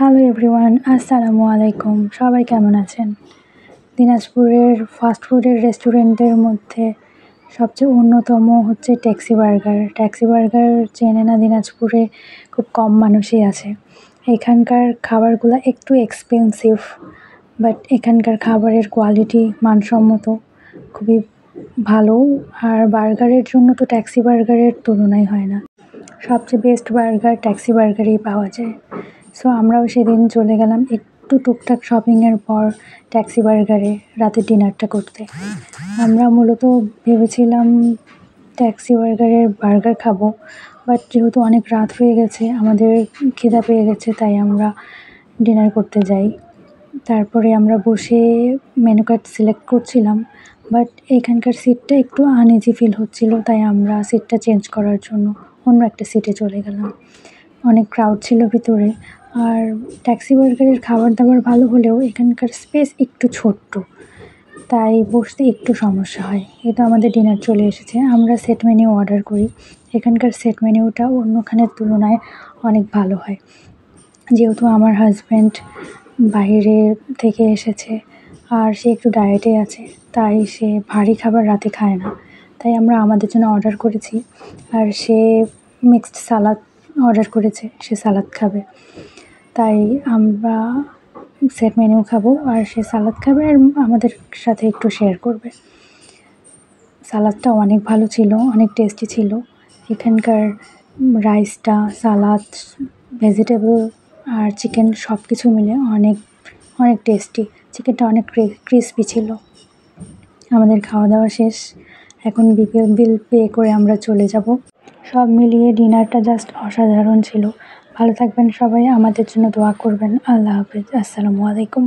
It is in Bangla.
হ্যালো এভরিওয়ান, আসসালামু আলাইকুম। সবাই কেমন আছেন? দিনাজপুরের ফাস্ট ফুডের রেস্টুরেন্টের মধ্যে সবচেয়ে অন্যতম হচ্ছে ট্যাক্সি বার্গার। ট্যাক্সি বার্গার চেনে না দিনাজপুরে খুব কম মানুষই আছে। এখানকার খাবারগুলো একটু এক্সপেন্সিভ, বাট এখানকার খাবারের কোয়ালিটি মানসম্মত, খুবই ভালো। আর বার্গারের জন্য তো ট্যাক্সি বার্গারের তুলনাই হয় না। সবচেয়ে বেস্ট বার্গার ট্যাক্সি বার্গারেই পাওয়া যায়। সো আমরাও সেদিন চলে গেলাম একটু টুকটাক শপিংয়ের পর ট্যাক্সি বার্গারে রাতের ডিনারটা করতে। আমরা মূলত ভেবেছিলাম ট্যাক্সি বার্গারের বার্গার খাবো, বাট যেহেতু অনেক রাত হয়ে গেছে, আমাদের খিদা পেয়ে গেছে, তাই আমরা ডিনার করতে যাই। তারপরে আমরা বসে মেনু কার্ড সিলেক্ট করছিলাম, বাট এখানকার সিটটা একটু আনইজি ফিল হচ্ছিল, তাই আমরা সিটটা চেঞ্জ করার জন্য অন্য একটা সিটে চলে গেলাম। অনেক ক্রাউড ছিল ভিতরে। আর ট্যাক্সি বার্গারের খাবার দাবার ভালো হলেও এখানকার স্পেস একটু ছোট্ট, তাই বসতে একটু সমস্যা হয়। এটা আমাদের ডিনার চলে এসেছে। আমরা সেট মেনু অর্ডার করি। এখানকার সেট মেনুটা অন্যখানের তুলনায় অনেক ভালো হয়। যেহেতু আমার হাজব্যান্ড বাইরে থেকে এসেছে আর সে একটু ডায়েটে আছে, তাই সে ভারী খাবার রাতে খায় না, তাই আমরা আমাদের জন্য অর্ডার করেছি। আর সে মিক্সড সালাদ অর্ডার করেছে, সে সালাদ খাবে, তাই আমরা সেট মেনু খাবো আর সে সালাদ খাবে আর আমাদের সাথে একটু শেয়ার করবে। সালাদটা অনেক ভালো ছিল, অনেক টেস্টি ছিল। এখানকার রাইসটা, সালাদ, ভেজিটেবল আর চিকেন সব কিছু মিলে অনেক অনেক টেস্টি। চিকেনটা অনেক ক্রিসপি ছিল। আমাদের খাওয়া দাওয়া শেষ, এখন বিল পে করে আমরা চলে যাব। সব মিলিয়ে ডিনারটা জাস্ট অসাধারণ ছিল। ভালো থাকবেন সবাই, আমাদের জন্য দোয়া করবেন। আল্লাহ হাফেজ, আসসালামু আলাইকুম।